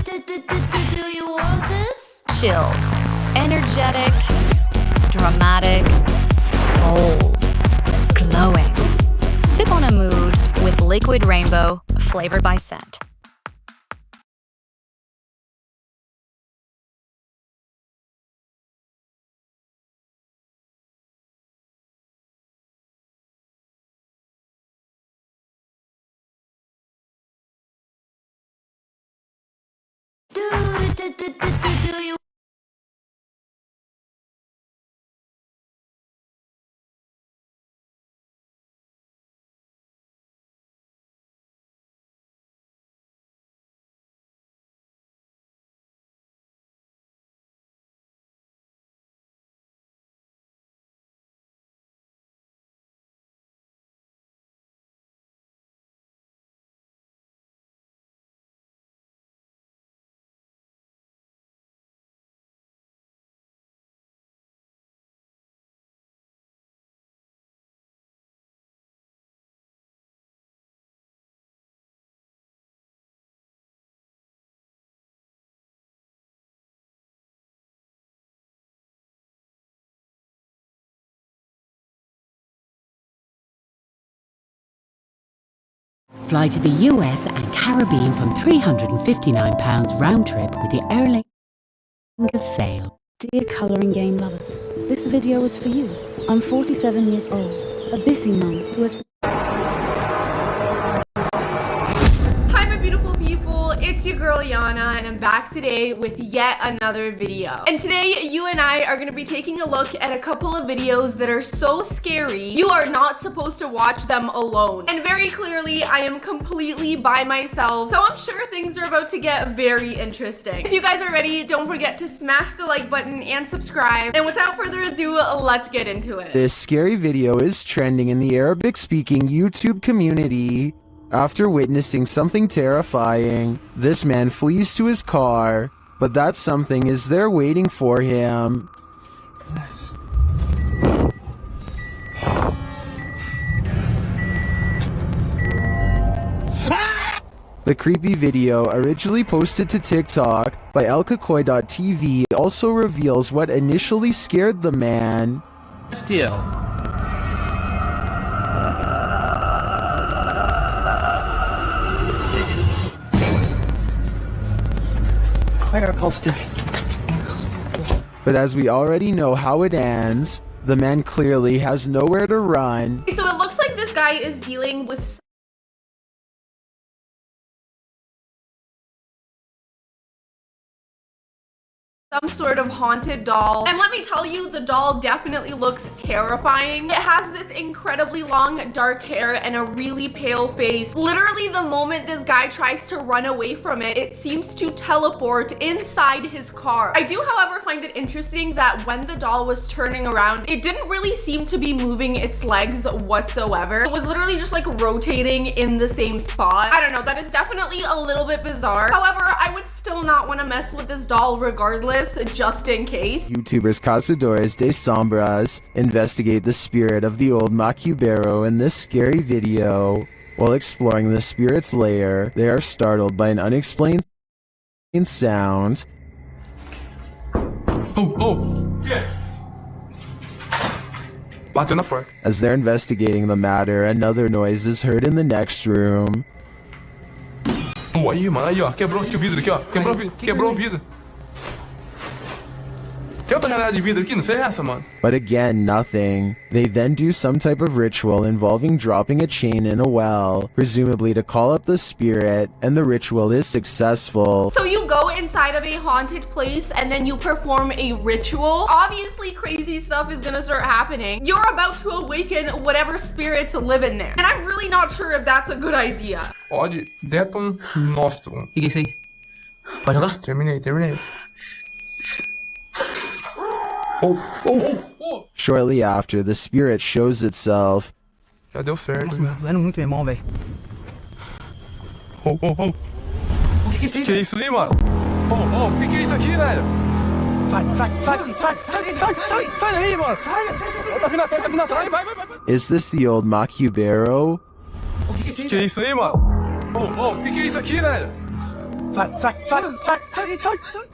Do you want this? Chilled, energetic, dramatic, bold, glowing. Sip on a mood with Liquid Rainbow, flavored by scent. Do you Fly to the US and Caribbean from £359 round trip with the Aer Lingus sale. Dear colouring game lovers, this video is for you. I'm 47 years old, a busy mum who has... Hi my beautiful people, it's your girl Yana and I'm back today with yet another video. And today you and I are going to be taking a look at a couple of videos that are so scary you are not supposed to watch them alone. And very clearly I am completely by myself, so I'm sure things are about to get very interesting. If you guys are ready, don't forget to smash the like button and subscribe. And without further ado, let's get into it. This scary video is trending in the Arabic-speaking YouTube community. After witnessing something terrifying, this man flees to his car, but that something is there waiting for him. The creepy video, originally posted to TikTok by elkakoi.tv, also reveals what initially scared the man. Still. But as we already know how it ends, the man clearly has nowhere to run. So it looks like this guy is dealing with some sort of haunted doll. And let me tell you, the doll definitely looks terrifying. It has this incredibly long dark hair and a really pale face. Literally the moment this guy tries to run away from it, it seems to teleport inside his car. I do, however, find it interesting that when the doll was turning around, it didn't really seem to be moving its legs whatsoever. It was literally just like rotating in the same spot. I don't know, that is definitely a little bit bizarre. However, I would still not want to mess with this doll regardless, just in case. YouTubers Cazadores de Sombras investigate the spirit of the old Macubero in this scary video. While exploring the spirit's lair, they are startled by an unexplained sound. As they're investigating the matter, another noise is heard in the next room. Aí, mano, aí, ó, quebrou aqui o vidro aqui, ó, quebrou o vidro. Tem outra janela de vidro aqui, não sei essa, mano. But again, nothing. They then do some type of ritual involving dropping a chain in a well, presumably to call up the spirit, and the ritual is successful. So you go inside of a haunted place and then you perform a ritual. Obviously crazy stuff is gonna start happening. You're about to awaken whatever spirits live in there. And I'm really not sure if that's a good idea. Pode, Deton Nostrum. O que é isso aí? Pode jogar? Terminei. Shortly after, the spirit shows itself. Já deu certo. Doendo muito, meu irmão, velho. O que é isso aí? Que isso aí, mano? O que é isso aqui, velho? Sai daí, mano! Tá vindo atrás, vai! Is this the old Macubero? Que é isso aí, mano? O que é isso aqui, velho?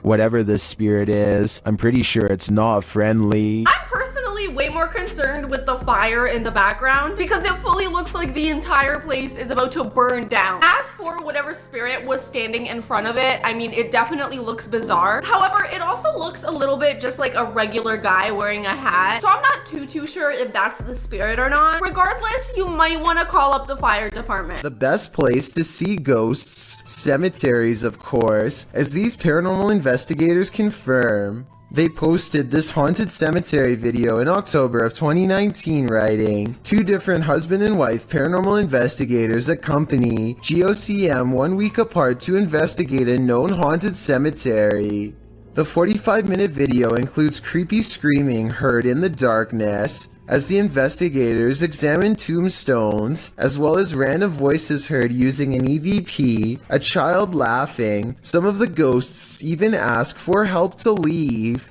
Whatever this spirit is, I'm pretty sure it's not friendly. I'm personally way more concerned with the fire in the background because it fully looks like the entire place is about to burn down. As for whatever spirit was standing in front of it, I mean, it definitely looks bizarre. However, it also looks a little bit just like a regular guy wearing a hat. So I'm not too sure if that's the spirit or not. Regardless, you might want to call up the fire department. The best place to see ghosts, cemeteries of course, as these paranormal investigators confirm. They posted this haunted cemetery video in October of 2019 writing, 2 different husband and wife paranormal investigators accompany GOCM 1 week apart to investigate a known haunted cemetery. The 45-minute video includes creepy screaming heard in the darkness as the investigators examine tombstones, as well as random voices heard using an EVP, a child laughing. Some of the ghosts even ask for help to leave.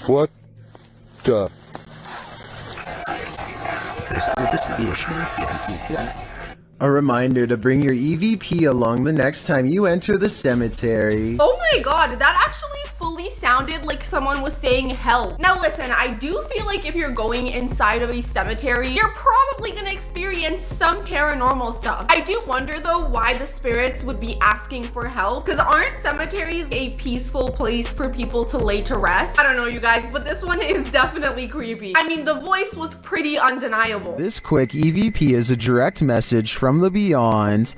What the? A reminder to bring your EVP along the next time you enter the cemetery. Oh my god, that actually fully sounded like someone was saying help. Now listen, I do feel like if you're going inside of a cemetery, you're probably gonna experience some paranormal stuff. I do wonder though why the spirits would be asking for help, because aren't cemeteries a peaceful place for people to lay to rest? I don't know you guys, but this one is definitely creepy. I mean, the voice was pretty undeniable. This quick EVP is a direct message from the beyond.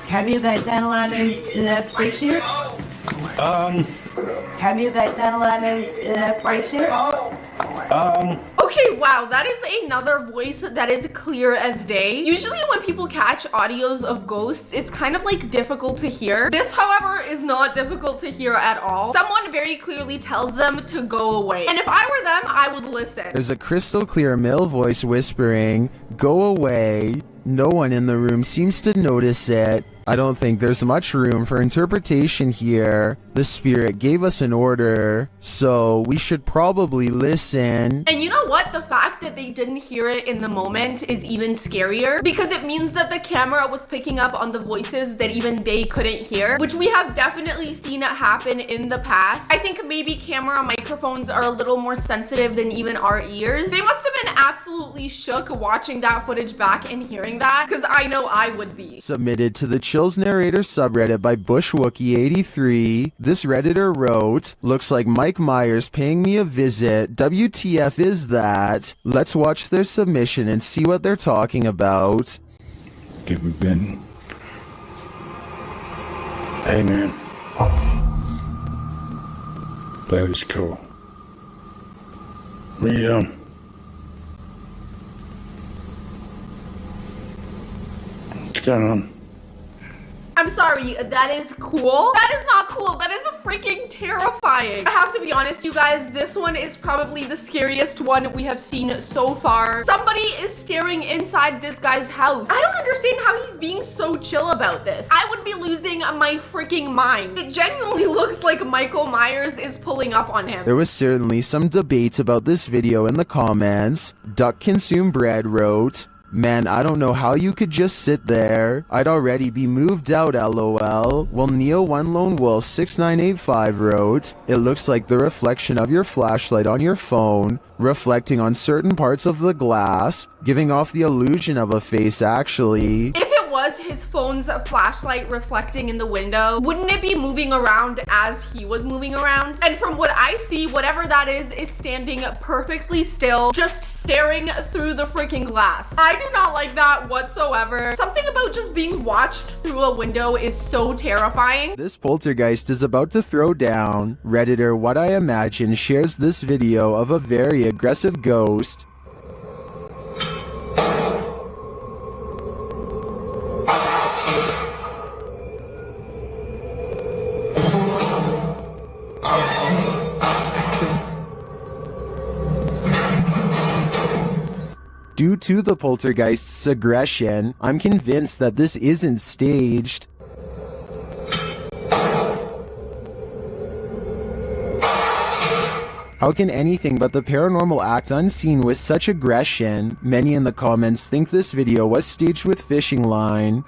Have you got dental items in that spreadsheet? Have you got dental items in that spreadsheet? Okay, wow, that is another voice that is clear as day. Usually when people catch audios of ghosts, it's kind of like difficult to hear. This, however, is not difficult to hear at all. Someone very clearly tells them to go away. And if I were them, I would listen. There's a crystal clear male voice whispering, "Go away." No one in the room seems to notice it. I don't think there's much room for interpretation here. The spirit gave us an order, so we should probably listen. And you know what? The fact that they didn't hear it in the moment is even scarier because it means that the camera was picking up on the voices that even they couldn't hear, which we have definitely seen it happen in the past. I think maybe camera microphones are a little more sensitive than even our ears. They must have been absolutely shook watching that footage back and hearing that, because I know I would be. Submitted to the Chills Narrator subreddit by BushWookie83, this redditor wrote, "Looks like Mike Myers paying me a visit. WTF is that? Let's watch their submission and see what they're talking about." Get we been. Hey man. That was cool. What you doing? What's going on? I'm sorry, that is cool? That is not cool. That is freaking terrifying. I have to be honest, you guys, this one is probably the scariest one we have seen so far. Somebody is staring inside this guy's house. I don't understand how he's being so chill about this. I would be losing my freaking mind. It genuinely looks like Michael Myers is pulling up on him. There was certainly some debate about this video in the comments. Duck Consume Bread wrote, "Man, I don't know how you could just sit there. I'd already be moved out, lol." While Neo1LoneWolf6985 wrote, "It looks like the reflection of your flashlight on your phone, reflecting on certain parts of the glass, giving off the illusion of a face actually." If it was his phone's flashlight reflecting in the window, wouldn't it be moving around as he was moving around? And from what I see, whatever that is standing perfectly still, just staring through the freaking glass. I do not like that whatsoever. Something about just being watched through a window is so terrifying. This poltergeist is about to throw down. Redditor What I Imagine shares this video of a very aggressive ghost. Due to the poltergeist's aggression, I'm convinced that this isn't staged. How can anything but the paranormal act unseen with such aggression? Many in the comments think this video was staged with fishing line.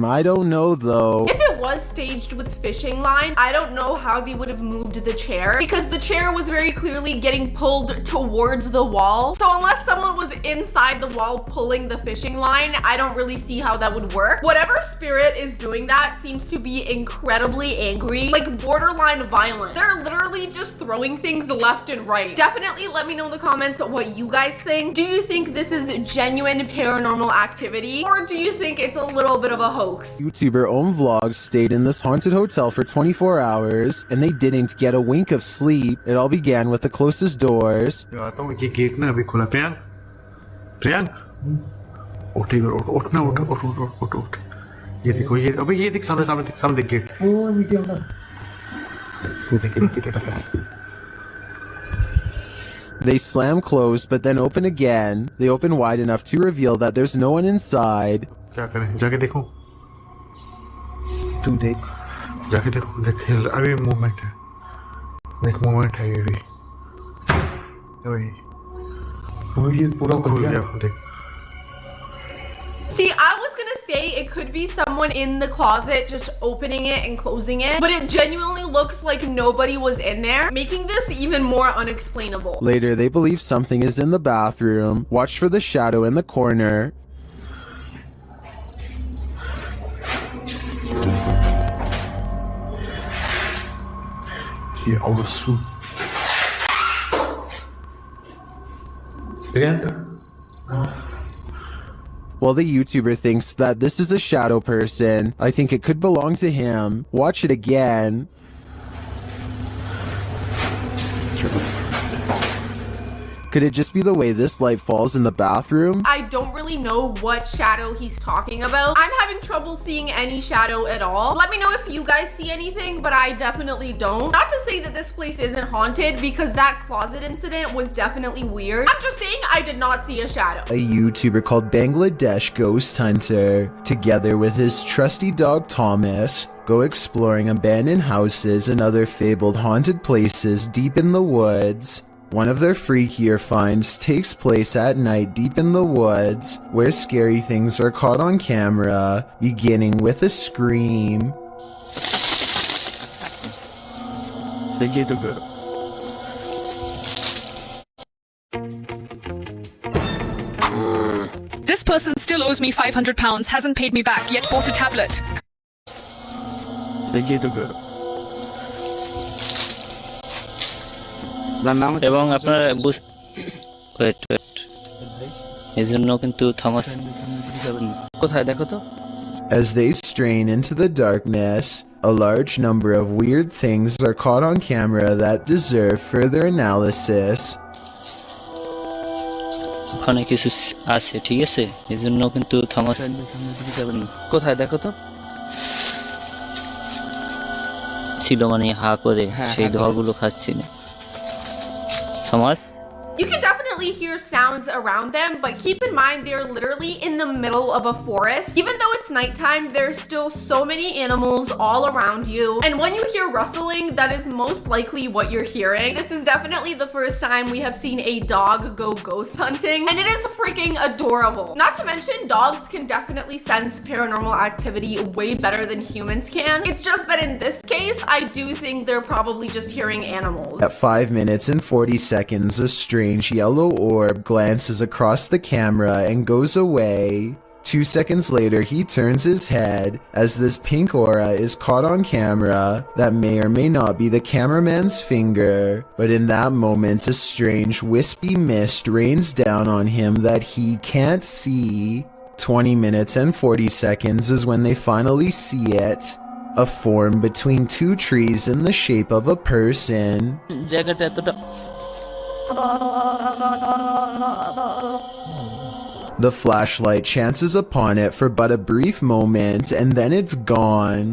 I don't know though. If it was staged with fishing line, I don't know how they would have moved the chair, because the chair was very clearly getting pulled towards the wall. So unless someone was inside the wall pulling the fishing line, I don't really see how that would work. Whatever spirit is doing that seems to be incredibly angry, like borderline violent. They're literally just throwing things left and right. Definitely let me know in the comments what you guys think. Do you think this is genuine paranormal activity, or do you think it's a little bit of a hoax? YouTuber Om Vlogs stayed in this haunted hotel for 24 hours and they didn't get a wink of sleep. It all began with the closest doors. They slam closed but then open again. They open wide enough to reveal that there's no one inside. See, I was gonna say it could be someone in the closet just opening it and closing it, but it genuinely looks like nobody was in there, making this even more unexplainable. Later, they believe something is in the bathroom. Watch for the shadow in the corner. While the YouTuber thinks that this is a shadow person, I think it could belong to him. Watch it again. Could it just be the way this light falls in the bathroom? I don't really know what shadow he's talking about. I'm having trouble seeing any shadow at all. Let me know if you guys see anything, but I definitely don't. Not to say that this place isn't haunted, because that closet incident was definitely weird. I'm just saying I did not see a shadow. A YouTuber called Bangladesh Ghost Hunter, together with his trusty dog Thomas, go exploring abandoned houses and other fabled haunted places deep in the woods. One of their freakier finds takes place at night deep in the woods, where scary things are caught on camera, beginning with a scream. This person still owes me £500, hasn't paid me back, yet bought a tablet. এবং আপনারা wait এই জন্য কিন্তু Thomas কোথায় দেখো তো? As they strain into the darkness, a large number of weird things are caught on camera that deserve further analysis. ওখানে কিছু আছে, ঠিক আছে? এই জন্য কিন্তু থমাস কোথায় দেখো তো? ছিল মানে হা করে সেই ধোঁয়াগুলো খাচ্ছিল। Thomas? You can definitely hear sounds around them, but keep in mind they're literally in the middle of a forest. Even though it's nighttime, there's still so many animals all around you. And when you hear rustling, that is most likely what you're hearing. This is definitely the first time we have seen a dog go ghost hunting, and it is freaking adorable. Not to mention, dogs can definitely sense paranormal activity way better than humans can. It's just that in this case, I do think they're probably just hearing animals. At 5 minutes and 40 seconds, a strange yellow orb glances across the camera and goes away. 2 seconds later, he turns his head as this pink aura is caught on camera that may or may not be the cameraman's finger, but in that moment a strange wispy mist rains down on him that he can't see. 20 minutes and 40 seconds is when they finally see it. A form between two trees in the shape of a person. The flashlight chances upon it for but a brief moment and then it's gone.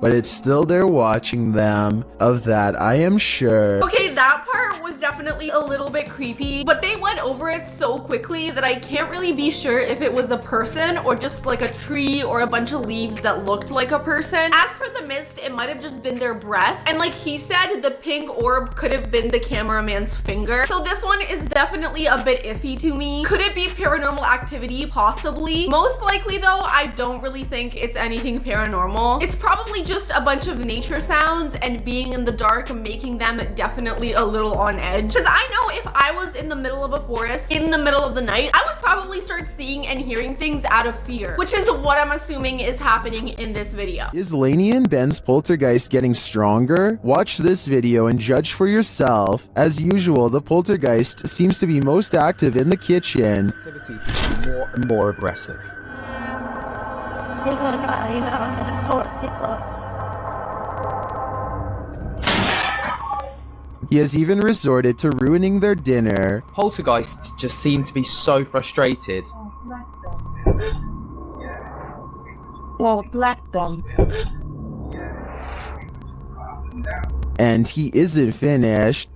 But it's still there watching them. Of that I am sure. Okay, that part part was definitely a little bit creepy, but they went over it so quickly that I can't really be sure if it was a person or just like a tree or a bunch of leaves that looked like a person. As for the mist, it might have just been their breath. And like he said, the pink orb could have been the cameraman's finger. So this one is definitely a bit iffy to me. Could it be paranormal activity? Possibly. Most likely though, I don't really think it's anything paranormal. It's probably just a bunch of nature sounds and being in the dark making them definitely a little on edge. Because I know if I was in the middle of a forest in the middle of the night, I would probably start seeing and hearing things out of fear, which is what I'm assuming is happening in this video. Is Lainey and Ben's poltergeist getting stronger? Watch this video and judge for yourself. As usual, the poltergeist seems to be most active in the kitchen. Activity more and more aggressive. He has even resorted to ruining their dinner. Poltergeists just seem to be so frustrated. And he isn't finished.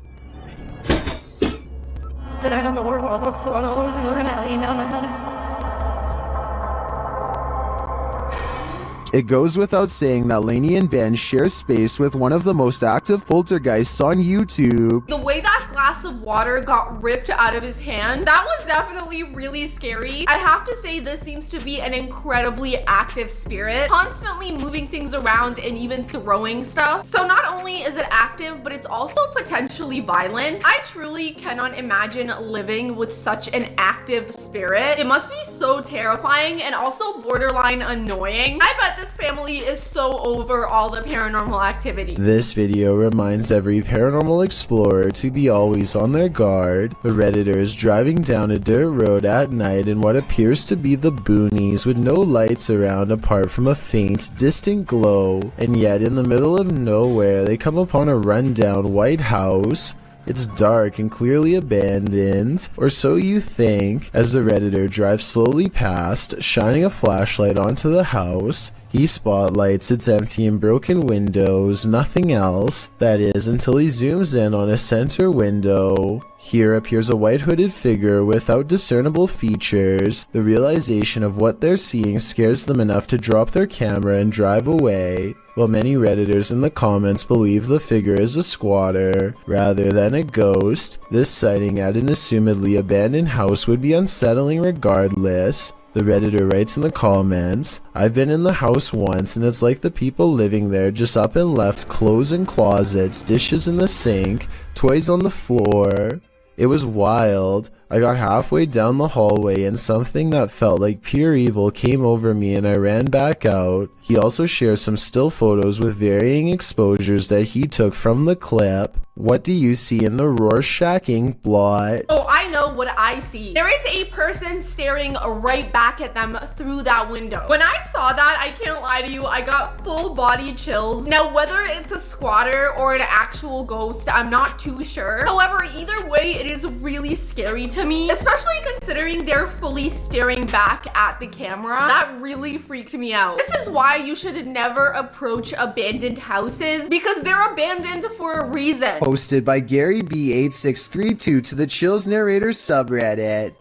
It goes without saying that Lainey and Ben share space with one of the most active poltergeists on YouTube. The way that glass of water got ripped out of his hand, that was definitely really scary. I have to say this seems to be an incredibly active spirit, constantly moving things around and even throwing stuff. So not only is it active, but it's also potentially violent. I truly cannot imagine living with such an active spirit. It must be so terrifying and also borderline annoying. I bet this family is so over all the paranormal activity. This video reminds every paranormal explorer to be always on their guard. The Redditor is driving down a dirt road at night in what appears to be the boonies with no lights around apart from a faint, distant glow. And yet in the middle of nowhere they come upon a rundown white house. It's dark and clearly abandoned, or so you think, as the Redditor drives slowly past, shining a flashlight onto the house. He spotlights its empty and broken windows, nothing else, that is, until he zooms in on a center window. Here appears a white hooded figure without discernible features. The realization of what they're seeing scares them enough to drop their camera and drive away. While many Redditors in the comments believe the figure is a squatter rather than a ghost, this sighting at an assumedly abandoned house would be unsettling regardless. The Redditor writes in the comments, "I've been in the house once and it's like the people living there just up and left clothes in closets, dishes in the sink, toys on the floor. It was wild. I got halfway down the hallway and something that felt like pure evil came over me and I ran back out." He also shares some still photos with varying exposures that he took from the clip. What do you see in the Rorschaching blot? Oh, I know what I see. There is a person staring right back at them through that window. When I saw that, I can't lie to you, I got full body chills. Now, whether it's a squatter or an actual ghost, I'm not too sure. However, either way, it is really scary to me, especially considering they're fully staring back at the camera. That really freaked me out. This is why you should never approach abandoned houses, because they're abandoned for a reason. Posted by Gary B8632 to the Chills Narrator subreddit.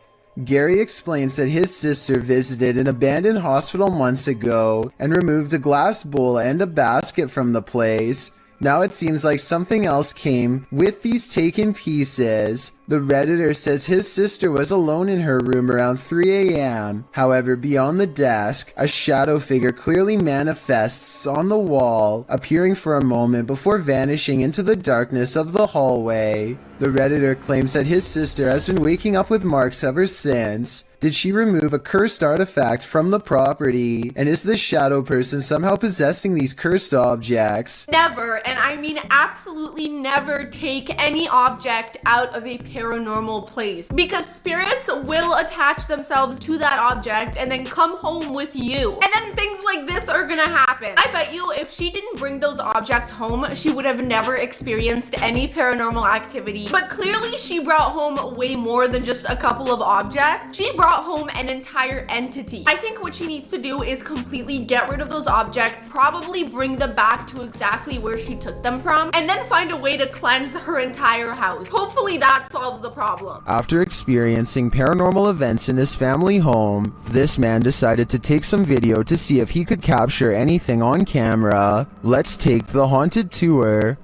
Gary explains that his sister visited an abandoned hospital months ago and removed a glass bowl and a basket from the place. Now it seems like something else came with these taken pieces. The Redditor says his sister was alone in her room around 3 a.m. However, beyond the desk, a shadow figure clearly manifests on the wall, appearing for a moment before vanishing into the darkness of the hallway. The Redditor claims that his sister has been waking up with marks ever since. Did she remove a cursed artifact from the property? And is this shadow person somehow possessing these cursed objects? Never, and I mean absolutely never, take any object out of a paranormal place, because spirits will attach themselves to that object and then come home with you. And then things like this are gonna happen. I bet you if she didn't bring those objects home, she would have never experienced any paranormal activity. But clearly she brought home way more than just a couple of objects. She brought brought home an entire entity. I think what she needs to do is completely get rid of those objects, probably bring them back to exactly where she took them from, and then find a way to cleanse her entire house. Hopefully that solves the problem. After experiencing paranormal events in his family home, this man decided to take some video to see if he could capture anything on camera. Let's take the haunted tour.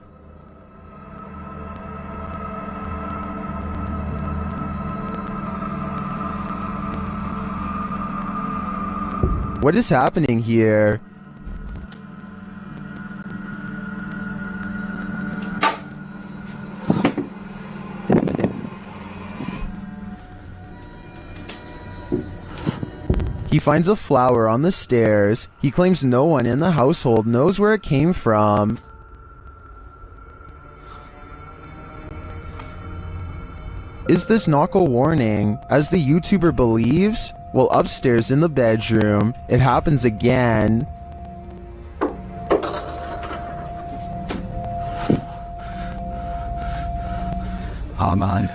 What is happening here? He finds a flower on the stairs. He claims no one in the household knows where it came from. Is this knock a warning, as the YouTuber believes? Well, upstairs in the bedroom, it happens again. Aman.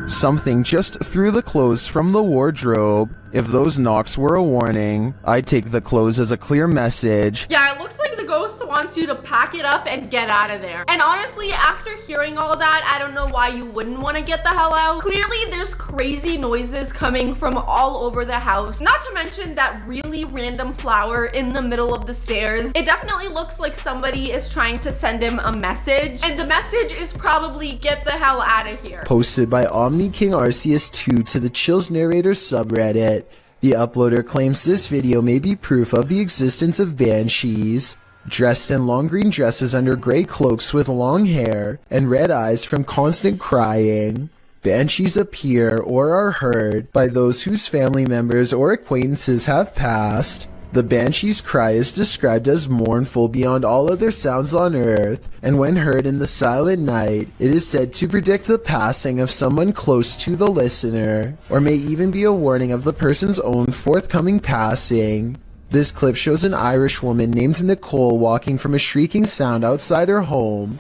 Something just threw the clothes from the wardrobe. If those knocks were a warning, I'd take the clothes as a clear message. Yeah, it looks like the ghost wants you to pack it up and get out of there. And honestly, after hearing all that, I don't know why you wouldn't want to get the hell out. Clearly, there's crazy noises coming from all over the house. Not to mention that really random flower in the middle of the stairs. It definitely looks like somebody is trying to send him a message. And the message is probably, get the hell out of here. Posted by Omni King Arceus2 to the Chills Narrator subreddit. The uploader claims this video may be proof of the existence of banshees, dressed in long green dresses under gray cloaks with long hair and red eyes from constant crying. Banshees appear or are heard by those whose family members or acquaintances have passed. The banshee's cry is described as mournful beyond all other sounds on earth, and when heard in the silent night, it is said to predict the passing of someone close to the listener, or may even be a warning of the person's own forthcoming passing. This clip shows an Irish woman named Nicole walking from a shrieking sound outside her home.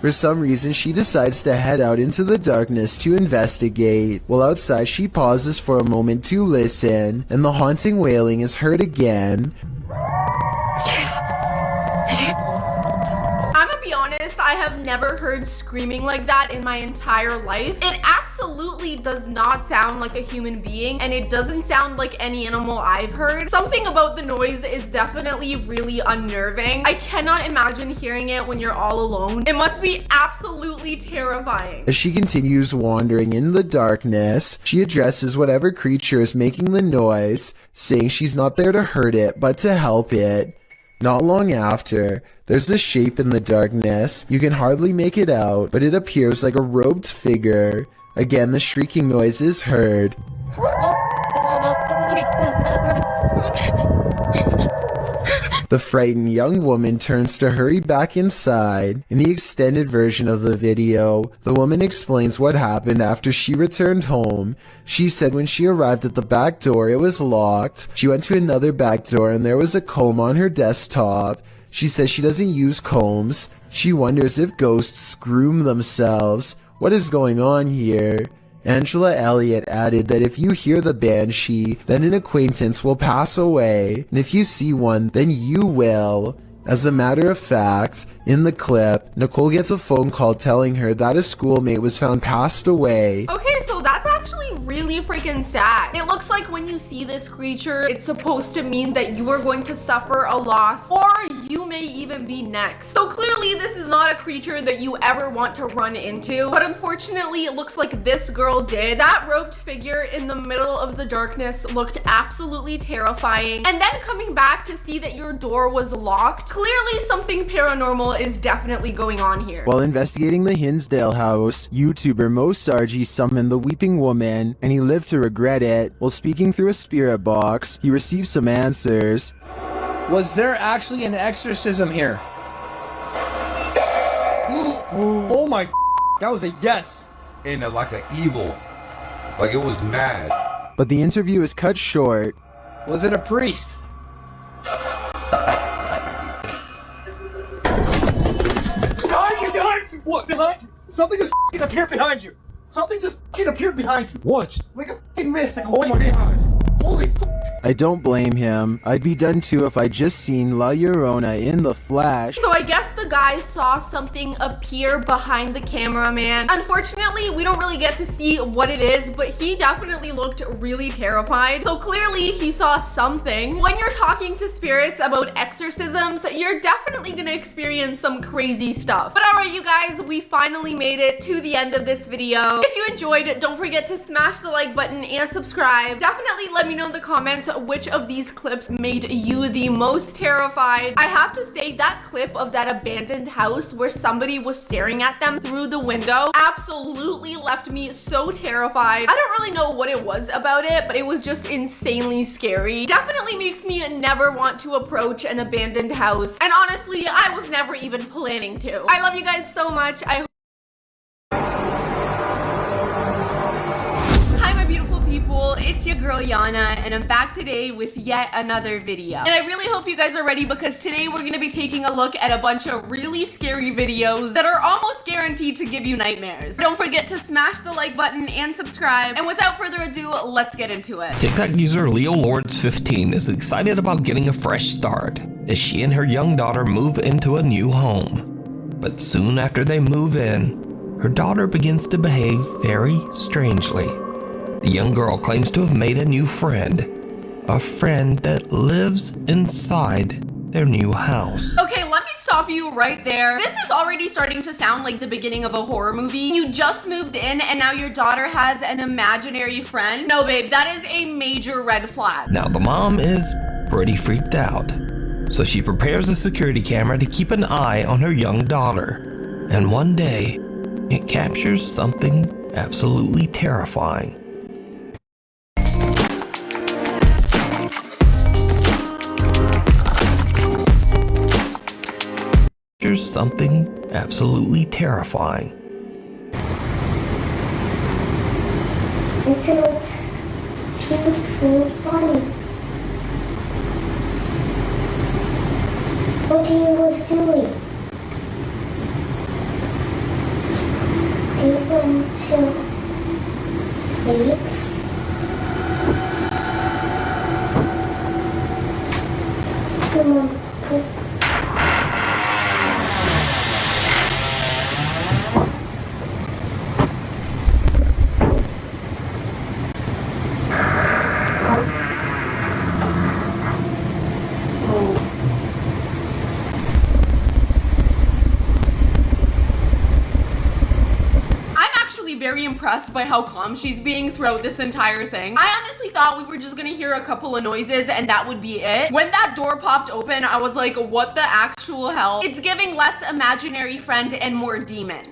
For some reason, she decides to head out into the darkness to investigate. While outside, she pauses for a moment to listen, and the haunting wailing is heard again. I'm gonna be honest, I have never heard screaming like that in my entire life. It absolutely does not sound like a human being, and it doesn't sound like any animal I've heard. Something about the noise is definitely really unnerving. I cannot imagine hearing it when you're all alone. It must be absolutely terrifying. As she continues wandering in the darkness, she addresses whatever creature is making the noise, saying she's not there to hurt it, but to help it. Not long after, there's a shape in the darkness. You can hardly make it out, but it appears like a robed figure. Again, the shrieking noise is heard. The frightened young woman turns to hurry back inside. In the extended version of the video, the woman explains what happened after she returned home. She said when she arrived at the back door, it was locked. She went to another back door and there was a comb on her desktop. She says she doesn't use combs. She wonders if ghosts groom themselves. What is going on here? Angela Elliott added that if you hear the banshee, then an acquaintance will pass away, and if you see one, then you will. As a matter of fact, in the clip, Nicole gets a phone call telling her that a schoolmate was found passed away. Okay, so that's actually really freaking sad. It looks like when you see this creature, it's supposed to mean that you are going to suffer a loss, or you may even be next. So clearly this is not a creature that you ever want to run into, but unfortunately it looks like this girl did. That robed figure in the middle of the darkness looked absolutely terrifying, and then coming back to see that your door was locked, clearly something paranormal is definitely going on here. While investigating the Hinsdale house, YouTuber Mo Sargi summoned the weeping woman, and he lived to regret it. While speaking through a spirit box, he received some answers. Was there actually an exorcism here? Oh my, that was a yes. And like an evil. Like it was mad. But the interview is cut short. Was it a priest? God, you done What? Behind you? Something just f***ing appeared behind you. Something just f***ing appeared behind you. What? Like a f***ing mist, like, oh my god. Holy f***. I don't blame him. I'd be done too if I just seen La Llorona in the flash. So I guess the guy saw something appear behind the cameraman. Unfortunately, we don't really get to see what it is, but he definitely looked really terrified. So clearly he saw something. When you're talking to spirits about exorcisms, you're definitely gonna experience some crazy stuff. But alright you guys, we finally made it to the end of this video. If you enjoyed it, don't forget to smash the like button and subscribe. Definitely let me know in the comments which of these clips made you the most terrified. I have to say that clip of that abandoned house where somebody was staring at them through the window absolutely left me so terrified. I don't really know what it was about it, but it was just insanely scary. Definitely makes me never want to approach an abandoned house. And honestly, I was never even planning to. I love you guys so much. People, it's your girl Yana, and I'm back today with yet another video. And I really hope you guys are ready because today we're going to be taking a look at a bunch of really scary videos that are almost guaranteed to give you nightmares. Don't forget to smash the like button and subscribe. And without further ado, let's get into it. TikTok user Leo Lords 15 is excited about getting a fresh start as she and her young daughter move into a new home. But soon after they move in, her daughter begins to behave very strangely. The young girl claims to have made a new friend. A friend that lives inside their new house. Okay, let me stop you right there. This is already starting to sound like the beginning of a horror movie. You just moved in and now your daughter has an imaginary friend. No, babe, that is a major red flag. Now, the mom is pretty freaked out. So she prepares a security camera to keep an eye on her young daughter. And one day, it captures something absolutely terrifying. Something absolutely terrifying. It feels beautiful and funny. What he was doing? Do you want to sleep? Come on, please. Very impressed by how calm she's being throughout this entire thing. I honestly thought we were just gonna hear a couple of noises and that would be it. When that door popped open, I was like, what the actual hell? It's giving less imaginary friend and more demon.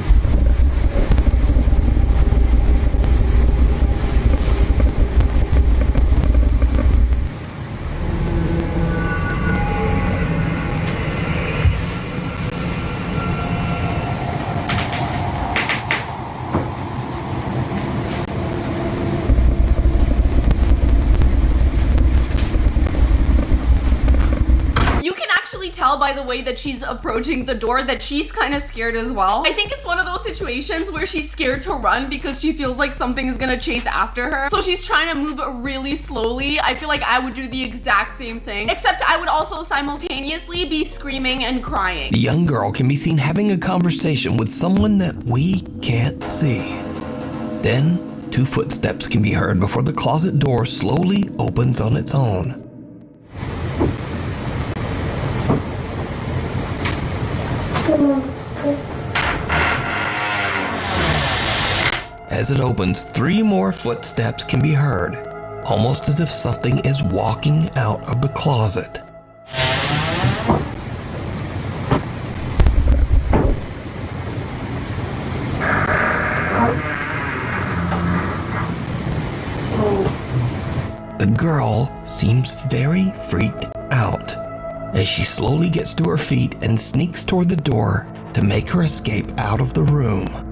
Tell by the way that she's approaching the door that she's kind of scared as well. I think it's one of those situations where she's scared to run because she feels like something is gonna chase after her. So she's trying to move really slowly. I feel like I would do the exact same thing, except I would also simultaneously be screaming and crying. The young girl can be seen having a conversation with someone that we can't see. Then, 2 footsteps can be heard before the closet door slowly opens on its own. As it opens, 3 more footsteps can be heard, almost as if something is walking out of the closet. The girl seems very freaked out as she slowly gets to her feet and sneaks toward the door to make her escape out of the room.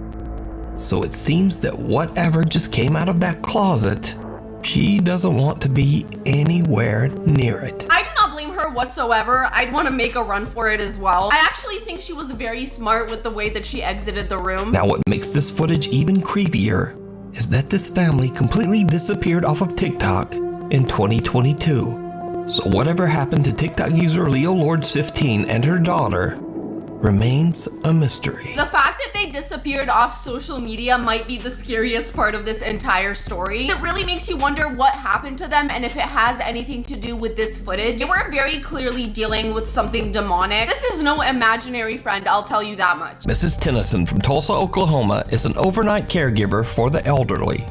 So it seems that whatever just came out of that closet, she doesn't want to be anywhere near it. I do not blame her her whatsoever. I'd want to make a run for it as well. I actually think she was very smart with the way that she exited the room. Now what makes this footage even creepier is that this family completely disappeared off of TikTok in 2022. So whatever happened to TikTok user LeoLords15 and her daughter remains a mystery. The fact that they disappeared off social media might be the scariest part of this entire story. It really makes you wonder what happened to them and if it has anything to do with this footage. They were very clearly dealing with something demonic. This is no imaginary friend, I'll tell you that much. Mrs. Tennyson from Tulsa, Oklahoma is an overnight caregiver for the elderly.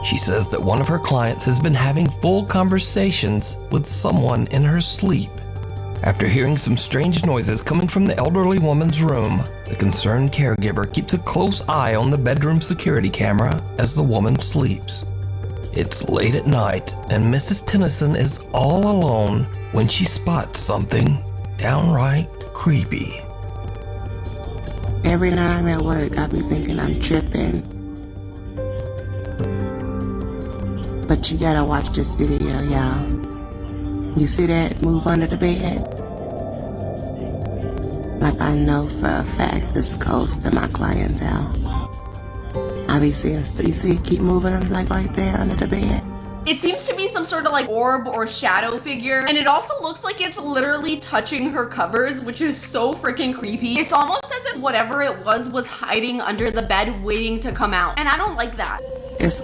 She says that one of her clients has been having full conversations with someone in her sleep. After hearing some strange noises coming from the elderly woman's room, the concerned caregiver keeps a close eye on the bedroom security camera as the woman sleeps. It's late at night, and Mrs. Tennyson is all alone when she spots something downright creepy. Every night I'm at work, I be thinking I'm tripping. But you gotta watch this video, y'all. You see that move under the bed? Like I know for a fact it's close to my client's house. I be seeing, you see it keep moving like right there under the bed? It seems to be some sort of like orb or shadow figure, and it also looks like it's literally touching her covers, which is so freaking creepy. It's almost as if whatever it was hiding under the bed waiting to come out, and I don't like that. It's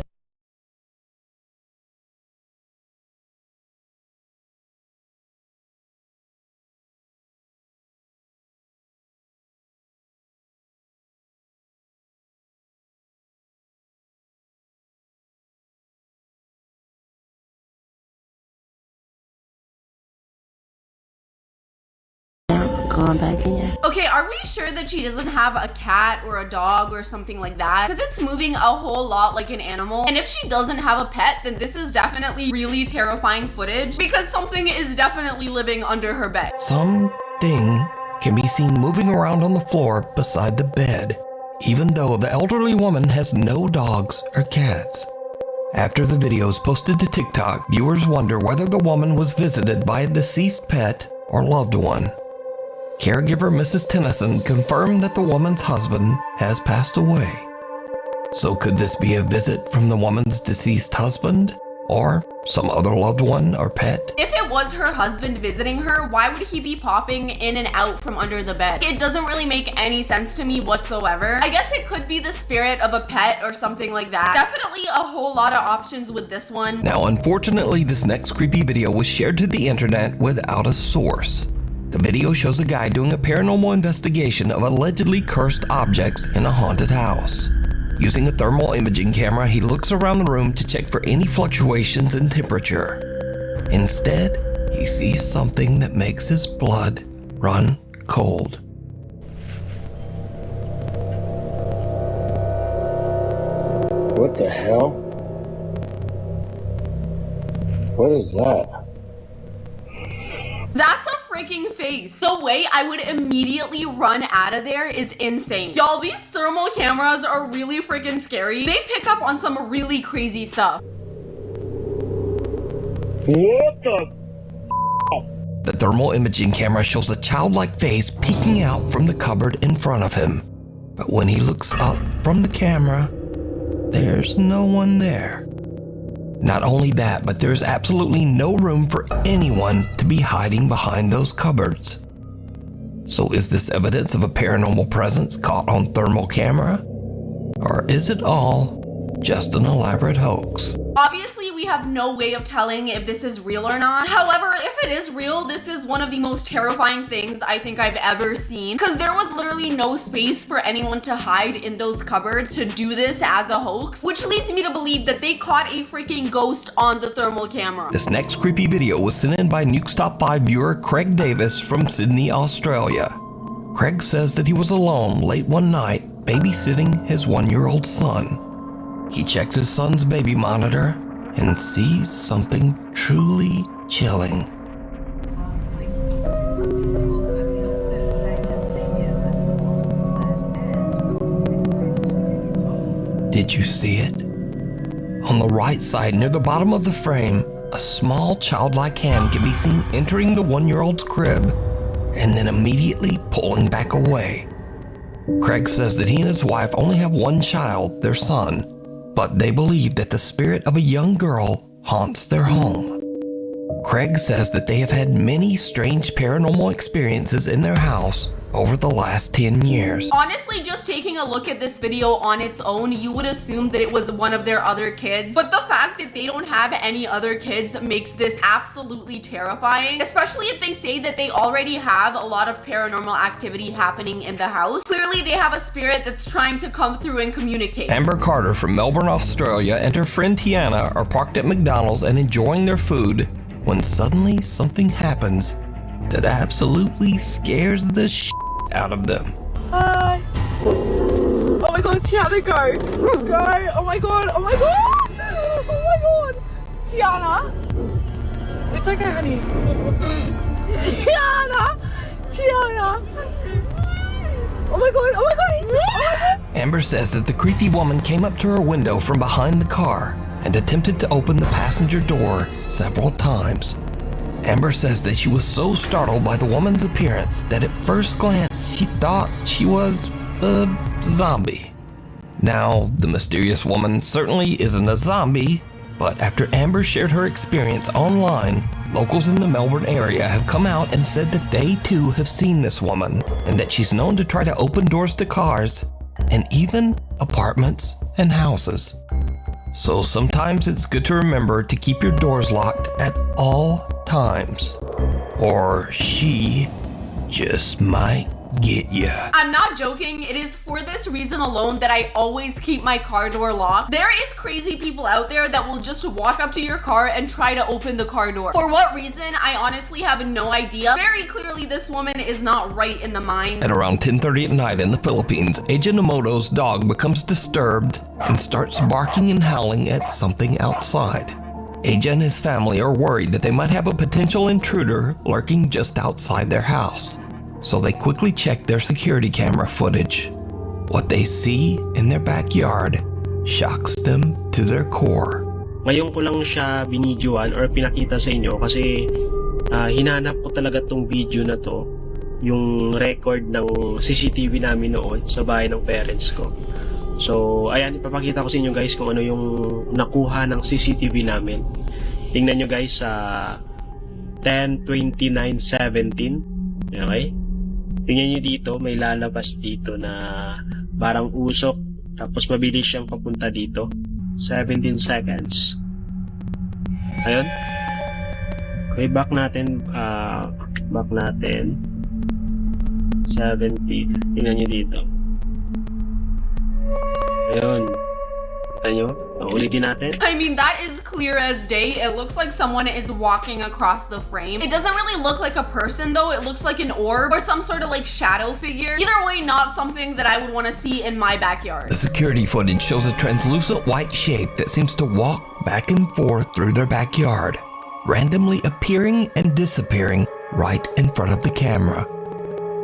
going back in. Okay, are we sure that she doesn't have a cat or a dog or something like that? Because it's moving a whole lot like an animal. And if she doesn't have a pet, then this is definitely really terrifying footage because something is definitely living under her bed. Something can be seen moving around on the floor beside the bed, even though the elderly woman has no dogs or cats. After the video is posted to TikTok, viewers wonder whether the woman was visited by a deceased pet or loved one. Caregiver Mrs. Tennyson confirmed that the woman's husband has passed away. So could this be a visit from the woman's deceased husband? Or some other loved one or pet? If it was her husband visiting her, why would he be popping in and out from under the bed? It doesn't really make any sense to me whatsoever. I guess it could be the spirit of a pet or something like that. Definitely a whole lot of options with this one. Now, unfortunately, this next creepy video was shared to the internet without a source. The video shows a guy doing a paranormal investigation of allegedly cursed objects in a haunted house. Using a thermal imaging camera, he looks around the room to check for any fluctuations in temperature. Instead, he sees something that makes his blood run cold. What the hell? What is that? That's a freaking face. The way I would immediately run out of there is insane. Y'all, these thermal cameras are really freaking scary. They pick up on some really crazy stuff. What the? The thermal imaging camera shows a childlike face peeking out from the cupboard in front of him. But when he looks up from the camera, there's no one there. Not only that, but there's absolutely no room for anyone to be hiding behind those cupboards. So is this evidence of a paranormal presence caught on thermal camera? Or is it all just an elaborate hoax? Obviously, we have no way of telling if this is real or not. However, if it is real, this is one of the most terrifying things I think I've ever seen. Because there was literally no space for anyone to hide in those cupboards to do this as a hoax. Which leads me to believe that they caught a freaking ghost on the thermal camera. This next creepy video was sent in by Nuke's Top 5 viewer Craig Davis from Sydney, Australia. Craig says that he was alone late one night babysitting his 1-year-old son. He checks his son's baby monitor and sees something truly chilling. Did you see it? On the right side near the bottom of the frame, a small childlike hand can be seen entering the 1-year-old's crib and then immediately pulling back away. Craig says that he and his wife only have one child, their son, but they believe that the spirit of a young girl haunts their home. Craig says that they have had many strange paranormal experiences in their house over the last 10 years. Honestly, just taking a look at this video on its own, you would assume that it was one of their other kids. But the fact that they don't have any other kids makes this absolutely terrifying, especially if they say that they already have a lot of paranormal activity happening in the house. Clearly, they have a spirit that's trying to come through and communicate. Amber Carter from Melbourne, Australia, and her friend Tiana are parked at McDonald's and enjoying their food when suddenly something happens that absolutely scares the shit out of them. Hi. Oh my god, Tiana, go. Go. Oh my god. Oh my god. Oh my god. Tiana. It's okay, honey. Tiana. Tiana. Oh my god. Oh my god. Oh my god. Amber says that the creepy woman came up to her window from behind the car and attempted to open the passenger door several times. Amber says that she was so startled by the woman's appearance that at first glance she thought she was a zombie. Now, the mysterious woman certainly isn't a zombie, but after Amber shared her experience online, locals in the Melbourne area have come out and said that they too have seen this woman and that she's known to try to open doors to cars and even apartments and houses. So sometimes it's good to remember to keep your doors locked at all times, or she just might get ya. I'm not joking, it is for this reason alone that I always keep my car door locked. There is crazy people out there that will just walk up to your car and try to open the car door. For what reason, I honestly have no idea. Very clearly this woman is not right in the mind. At around 10:30 at night in the Philippines, Eija Nomoto's dog becomes disturbed and starts barking and howling at something outside. Eija and his family are worried that they might have a potential intruder lurking just outside their house. So they quickly check their security camera footage. What they see in their backyard shocks them to their core. Ngayon ko lang siya binidyoan or pinakita sa inyo kasi hinanap ko talaga tong video na to, yung record ng CCTV namin noon sa bahay ng parents ko. So ayan, ipapakita ko sa inyo guys kung ano yung nakuha ng CCTV namin. Tingnan nyo guys sa 10:29:17. Okay? Tingnan nyo dito, may lalabas dito na parang usok, tapos mabilis siyang papunta dito. 17 seconds. Ayun. Okay, back natin 70. Tingnan nyo dito. Ayun. Kita nyo? Ulitin natin. I mean, that is clear as day. It looks like someone is walking across the frame. It doesn't really look like a person though. It looks like an orb or some sort of like shadow figure. Either way, not something that I would want to see in my backyard. The security footage shows a translucent white shape that seems to walk back and forth through their backyard, randomly appearing and disappearing right in front of the camera.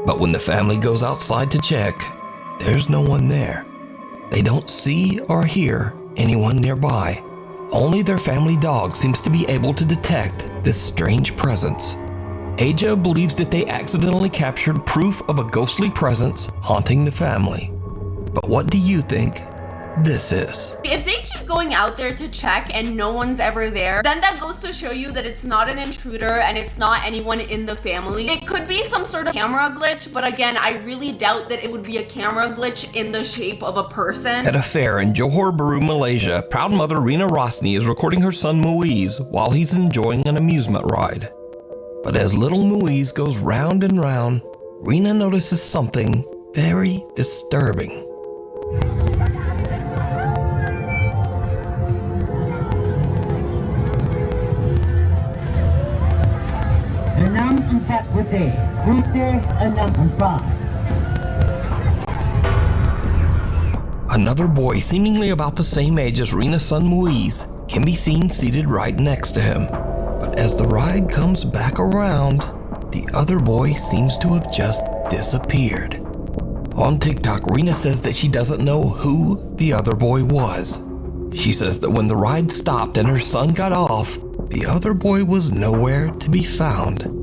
But when the family goes outside to check, there's no one there. They don't see or hear anyone nearby. Only their family dog seems to be able to detect this strange presence. Eija believes that they accidentally captured proof of a ghostly presence haunting the family. But what do you think this is? If they keep going out there to check and no one's ever there, then that goes to show you that it's not an intruder and it's not anyone in the family. It could be some sort of camera glitch, but again, I really doubt that it would be a camera glitch in the shape of a person. At a fair in Johor Bahru, Malaysia, proud mother Rina Rosni is recording her son Muiz while he's enjoying an amusement ride. But as little Muiz goes round and round, Rina notices something very disturbing. Another boy, seemingly about the same age as Rina's son Muiz, can be seen seated right next to him. But as the ride comes back around, the other boy seems to have just disappeared. On TikTok, Rina says that she doesn't know who the other boy was. She says that when the ride stopped and her son got off, the other boy was nowhere to be found.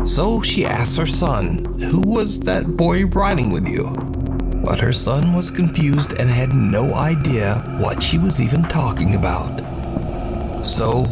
So she asked her son, "Who was that boy riding with you?" But her son was confused and had no idea what she was even talking about. So,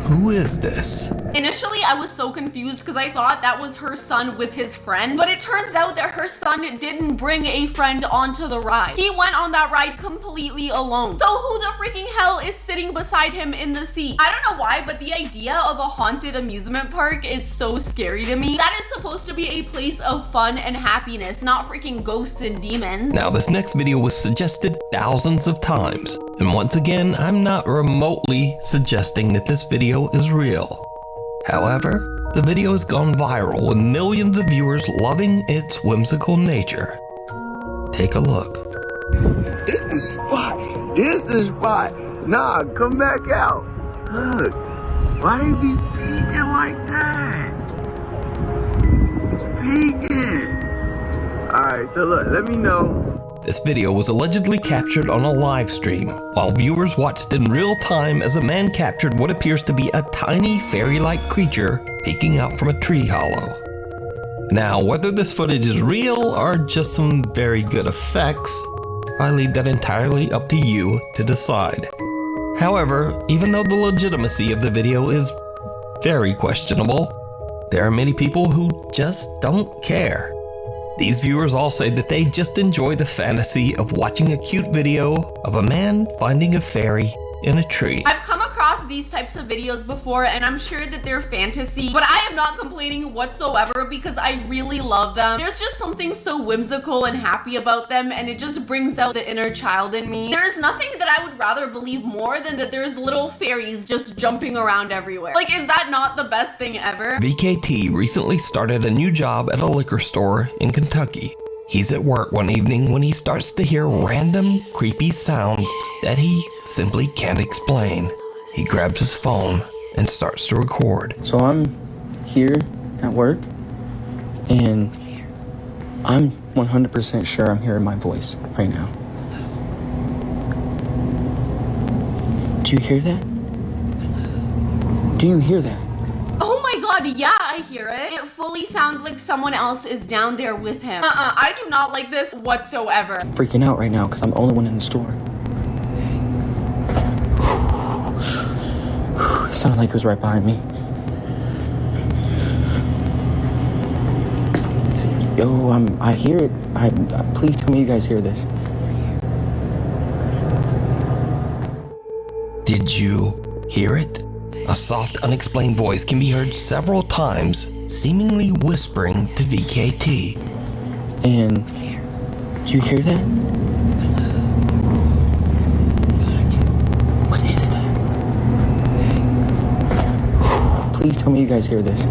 who is this? Initially, I was so confused because I thought that was her son with his friend, but it turns out that her son didn't bring a friend onto the ride. He went on that ride completely alone. So who the freaking hell is sitting beside him in the seat? I don't know why, but the idea of a haunted amusement park is so scary to me. That is supposed to be a place of fun and happiness, not freaking ghosts and demons. Now, this next video was suggested thousands of times, and once again, I'm not remotely suggesting that this video is real. However, the video has gone viral with millions of viewers loving its whimsical nature. Take a look. This the spot. This the spot. Nah, come back out. Look. Why they be peeking like that? Peeking. Alright, so look, let me know. This video was allegedly captured on a live stream, while viewers watched in real time as a man captured what appears to be a tiny fairy-like creature peeking out from a tree hollow. Now, whether this footage is real or just some very good effects, I leave that entirely up to you to decide. However, even though the legitimacy of the video is very questionable, there are many people who just don't care. These viewers all say that they just enjoy the fantasy of watching a cute video of a man finding a fairy in a tree. I've come across these types of videos before, and I'm sure that they're fantasy, but I am not complaining whatsoever because I really love them. There's just something so whimsical and happy about them, and it just brings out the inner child in me. There is nothing that I would rather believe more than that there's little fairies just jumping around everywhere. Like, is that not the best thing ever? VKT recently started a new job at a liquor store in Kentucky. He's at work one evening when he starts to hear random, creepy sounds that he simply can't explain. He grabs his phone and starts to record. So I'm here at work, and I'm 100% sure I'm hearing my voice right now. Do you hear that? Do you hear that? Oh my god, yeah, I hear it. It fully sounds like someone else is down there with him. I do not like this whatsoever. I'm freaking out right now because I'm the only one in the store. It sounded like it was right behind me. Yo, I hear it. Please tell me you guys hear this. Did you hear it? A soft, unexplained voice can be heard several times, seemingly whispering to VKT. And do you hear that? What is that? Please tell me you guys hear this.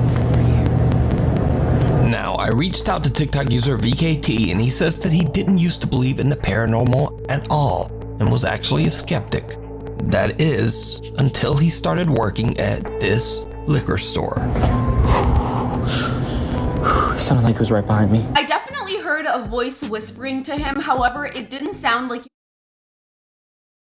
Now, I reached out to TikTok user VKT, and he says that he didn't used to believe in the paranormal at all, and was actually a skeptic. That is, until he started working at this liquor store. It sounded like it was right behind me. I definitely heard a voice whispering to him, however, it didn't sound like